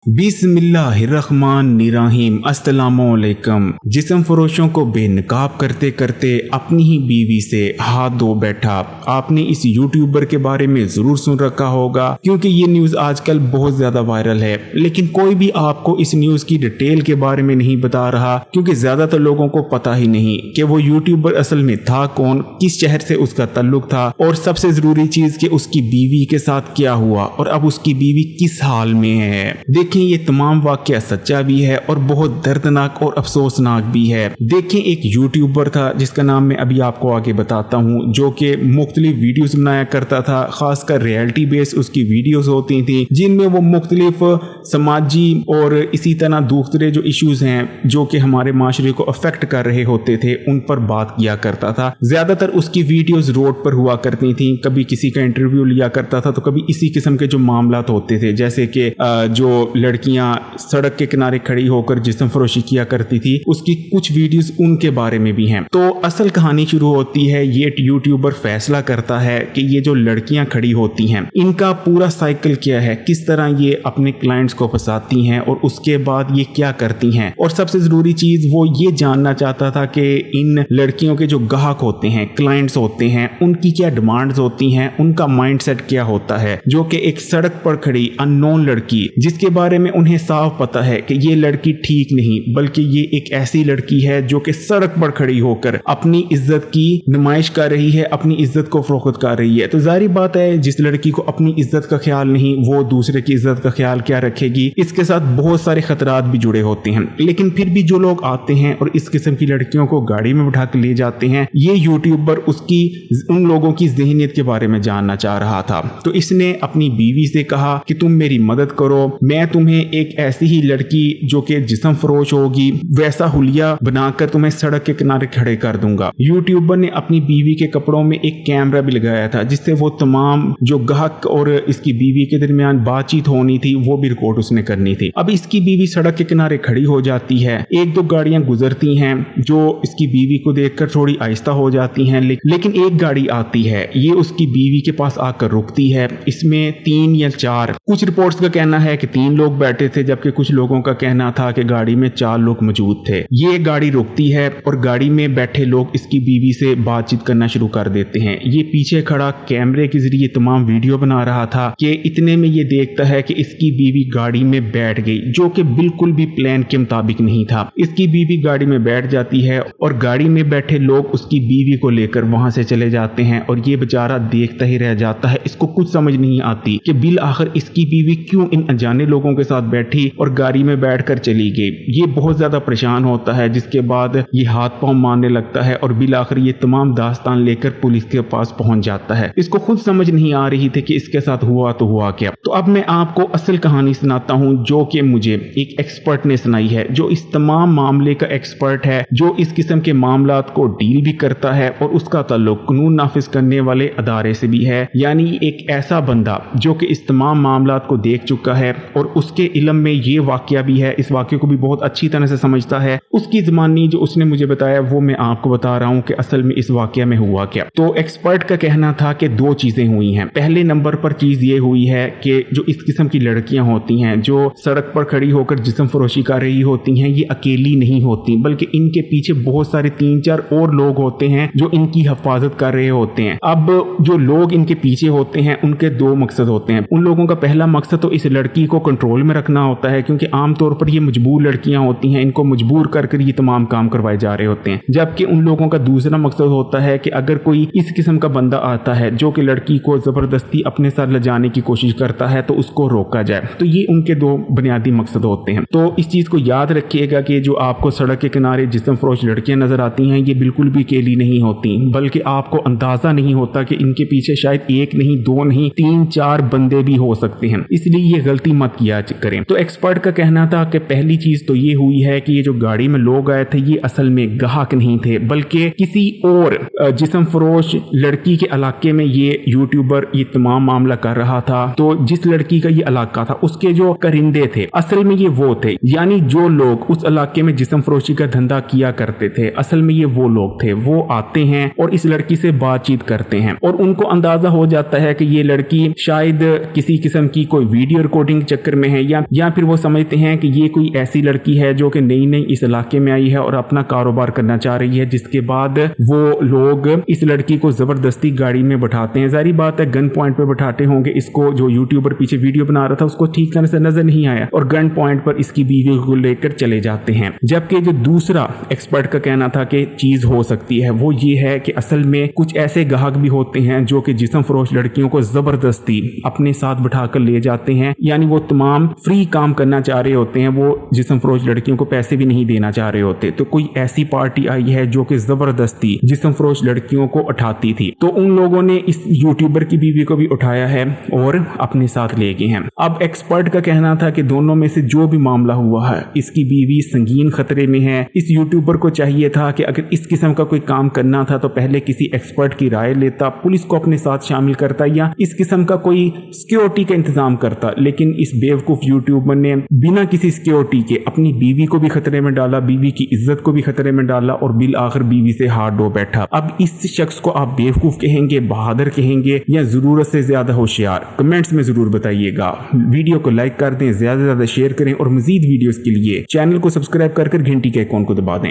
बिस्मिल्लाहिर्रहमानिर्रहीम। अस्सलामुअलैकुम। जिस्म फरोशों को बेनकाब करते करते अपनी ही बीवी से हाथ धो बैठा। आपने इस यूट्यूबर के बारे में जरूर सुन रखा होगा क्योंकि ये न्यूज़ आजकल बहुत ज़्यादा वायरल है, लेकिन कोई भी आपको इस न्यूज़ की डिटेल के बारे में नहीं बता रहा क्योंकि ज़्यादातर लोगों को पता ही नहीं कि वो यूट्यूबर असल में था कौन, किस शहर से उसका ताल्लुक था और सबसे ज़रूरी चीज़ कि उसकी बीवी के साथ क्या हुआ और अब उसकी बीवी किस हाल में है। देखें, ये तमाम वाकया सच्चा भी है और बहुत दर्दनाक और अफसोसनाक भी है। देखें, एक यूट्यूबर था जिसका नाम मैं अभी आपको आगे बताता हूँ, जो कि मुख्तलिफ वीडियोस बनाया करता था, खासकर रियलिटी बेस्ड उसकी वीडियोस होती थी जिनमें वो मुख्तलिफ समाजी और इसी तरह दूसरे जो इश्यूज हैं जो कि हमारे माशरे को अफेक्ट कर रहे होते थे उन पर बात किया करता था। ज्यादातर उसकी वीडियोस रोड पर हुआ करती थी, कभी किसी का इंटरव्यू लिया करता था तो कभी इसी किस्म के जो मामलात होते थे, जैसे कि जो लड़कियां सड़क के किनारे खड़ी होकर जिस्म फरोशी किया करती थी, उसकी कुछ वीडियोस उनके बारे में भी हैं। तो असल कहानी शुरू होती है, ये यूट्यूबर फैसला करता है कि ये जो लड़कियां खड़ी होती हैं इनका पूरा साइकिल क्या है, किस तरह ये अपने क्लाइंट्स को फंसाती हैं और उसके बाद ये क्या करती हैं। और सबसे जरूरी चीज वो ये जानना चाहता था कि इन लड़कियों के जो ग्राहक होते हैं, क्लाइंट्स होते हैं, उनकी क्या डिमांड्स होती हैं, उनका माइंडसेट क्या होता है। जो कि एक सड़क पर खड़ी अननोन लड़की जिसके बारे में उन्हें साफ पता है कि ये लड़की ठीक नहीं बल्कि ये एक ऐसी लड़की है जो कि सड़क पर खड़ी होकर अपनी इज्जत की नुमाइश कर रही है, अपनी इज्जत को फरोख्त कर रही है। तो जाहिर बात है जिस लड़की को अपनी इज्जत का ख्याल नहीं वो दूसरे की इज्जत का ख्याल क्या रखेगी। इसके साथ बहुत सारे खतरात भी जुड़े होते हैं, लेकिन फिर भी जो लोग आते हैं और इस किस्म की लड़कियों को गाड़ी में बैठा कर ले जाते हैं, ये यूट्यूबर उसकी उन लोगों की ज़हनियत के बारे में जानना चाह रहा था। तो इसने अपनी बीवी से कहा कि तुम मेरी मदद करो, मैं तुम्हें एक ऐसी ही लड़की जो कि जिस्म फरोश होगी वैसा हुलिया बनाकर तुम्हें सड़क के किनारे खड़े कर दूंगा। यूट्यूबर ने अपनी बीवी के कपड़ों में एक कैमरा भी लगाया था जिससे वो तमाम जो ग्राहक और इसकी बीवी के दरमियान बातचीत होनी थी वो भी रिकॉर्ड उसने करनी थी। अब इसकी बीवी सड़क के किनारे खड़ी हो जाती है, एक दो गाड़ियां गुजरती हैं जो इसकी बीवी को देखकर थोड़ी आहिस्ता हो जाती हैं, लेकिन एक गाड़ी आती है, ये उसकी बीवी के पास आकर रुकती है। इसमें 3 या 4, कुछ रिपोर्ट्स का कहना है कि 3 लोग बैठे थे जबकि कुछ लोगों का कहना था कि गाड़ी में 4 लोग मौजूद थे। ये गाड़ी रुकती है और गाड़ी में बैठे लोग इसकी बीवी से बातचीत करना शुरू कर देते हैं। ये पीछे खड़ा कैमरे के जरिए तमाम वीडियो बना रहा था कि इतने में ये देखता है कि इसकी बीवी गाड़ी में बैठ गई, जो कि बिल्कुल भी प्लान के मुताबिक नहीं था। इसकी बीवी गाड़ी में बैठ जाती है और गाड़ी में बैठे लोग उसकी बीवी को लेकर वहां से चले जाते हैं और ये बेचारा देखता ही रह जाता है। इसको कुछ समझ नहीं आती कि बिल आखिर इसकी बीवी क्यों इन अनजाने लोगों के साथ बैठी और गाड़ी में बैठकर चली गई। ये बहुत ज्यादा परेशान होता है, जिसके बाद ये हाथ पांव मारने लगता है और बिल आखिर ये तमाम दास्तान लेकर पुलिस के पास पहुंच जाता है। इसको खुद समझ नहीं आ रही थी कि इसके साथ हुआ तो हुआ क्या। तो अब मैं आपको असल कहानी सुनाता हूं जो कि मुझे एक एक्सपर्ट ने सुनाई है, जो इस तमाम मामले का एक्सपर्ट है, जो इस किस्म के मामलात को डील भी करता है और उसका ताल्लुक कानून नाफिज करने वाले अदारे से भी है। यानी एक ऐसा बंदा जो कि इस तमाम मामलात को देख चुका है और उसके इल्म में ये वाकया भी है, इस वाकये को भी बहुत अच्छी तरह से समझता है। उसकी ज़बानी जो उसने मुझे बताया वो मैं आपको बता रहा हूँ कि असल में इस वाकया में हुआ क्या। तो एक्सपर्ट का कहना था कि 2 चीजें हुई हैं। पहले नंबर पर चीज ये हुई है कि जो इस किस्म की लड़कियां होती हैं जो सड़क पर खड़ी होकर जिस्म फरोशी कर रही होती हैं, ये अकेली नहीं होती बल्कि इनके पीछे बहुत सारे 3-4 और लोग होते हैं जो इनकी हिफाजत कर रहे होते हैं। अब जो लोग इनके पीछे होते हैं उनके 2 मकसद होते हैं। उन लोगों का पहला मकसद तो इस लड़की को कंट्रोल में रखना होता है क्योंकि आमतौर पर ये मजबूर लड़कियां होती हैं, इनको मजबूर कर ये तमाम काम करवाए जा रहे होते हैं। जबकि उन लोगों का दूसरा मकसद होता है कि अगर कोई इस किस्म का बंदा आता है जो कि लड़की को जबरदस्ती अपने साथ ले जाने की कोशिश करता है तो उसको रोका जाए। तो ये उनके 2 बुनियादी मकसद होते हैं। तो इस चीज को याद रखिएगा कि जो आपको सड़क के किनारे जिस्म फरोश लड़कियां नजर आती हैं ये बिल्कुल भी अकेली नहीं होती, बल्कि आपको अंदाजा नहीं होता कि इनके पीछे शायद 1 नहीं 2 नहीं 3-4 बंदे भी हो सकते हैं, इसलिए ये गलती मत किया करें। तो एक्सपर्ट का कहना था कि पहली चीज तो ये हुई है कि ये जो गाड़ी में लोग आए थे ये असल में ग्राहक नहीं थे बल्कि किसी और जिस्म फरोश लड़की के इलाके में ये यूट्यूबर ये तमाम मामला कर रहा था। तो जिस लड़की का ये इलाका था उसके जो करिंदे थे असल में ये वो थे, यानी जो लोग उस इलाके में जिस्म फरोशी का धंधा किया करते थे असल में ये वो लोग थे। वो आते हैं और इस लड़की से बातचीत करते हैं और उनको अंदाजा हो जाता है कि ये लड़की शायद किसी किस्म की कोई वीडियो रिकॉर्डिंग चक्कर में हैं या फिर वो समझते हैं कि ये कोई ऐसी लड़की है जो कि नई नई इस इलाके में आई है और अपना कारोबार करना चाह रही है, जिसके बाद वो लोग इस लड़की को जबरदस्ती गाड़ी में बैठाते हैं। जारी बात है गन पॉइंट पे बैठाते होंगे इसको। जो यूट्यूबर पीछे वीडियो बना रहा था उसको ठीक तरह से नजर नहीं आया और गन पॉइंट पर इसकी बीवी को लेकर चले जाते हैं। जबकि जो दूसरा एक्सपर्ट का कहना था कि चीज हो सकती है वो ये है कि असल में कुछ ऐसे ग्राहक भी होते हैं जो कि जिस्म फरोश लड़कियों को जबरदस्ती अपने साथ बिठाकर ले जाते हैं, यानी वो तमाम फ्री काम करना चाह रहे होते हैं, वो जिस्म फरोश लड़कियों को पैसे भी नहीं देना चाह रहे होते। तो कोई ऐसी पार्टी आई है जो कि जबरदस्ती जिस्म फरोश लड़कियों को उठाती थी, तो उन लोगों ने इस यूट्यूबर की बीवी को भी उठाया है और अपने साथ ले गए हैं। अब एक्सपर्ट का कहना था कि दोनों में से जो भी मामला हुआ है इसकी बीवी संगीन खतरे में है। इस यूट्यूबर को चाहिए था कि अगर इस किस्म का कोई काम करना था तो पहले किसी एक्सपर्ट की राय लेता, पुलिस को अपने साथ शामिल करता या इस किस्म का कोई सिक्योरिटी का इंतजाम करता। लेकिन इस बेवकूफ यूट्यूबर ने बिना किसी सिक्योरिटी के अपनी बीवी को भी खतरे में डाला, बीवी की इज्जत को भी खतरे में डाला और बिल आखिर बीवी से हाथ धो बैठा। अब इस शख्स को आप बेवकूफ कहेंगे, बहादुर कहेंगे या जरूरत से ज्यादा होशियार? कमेंट्स में जरूर बताइएगा। वीडियो को लाइक कर दें, ज्यादा से ज्यादा शेयर करें और मजीद वीडियोस के लिए चैनल को सब्सक्राइब कर घंटी के आइकॉन को दबा दें।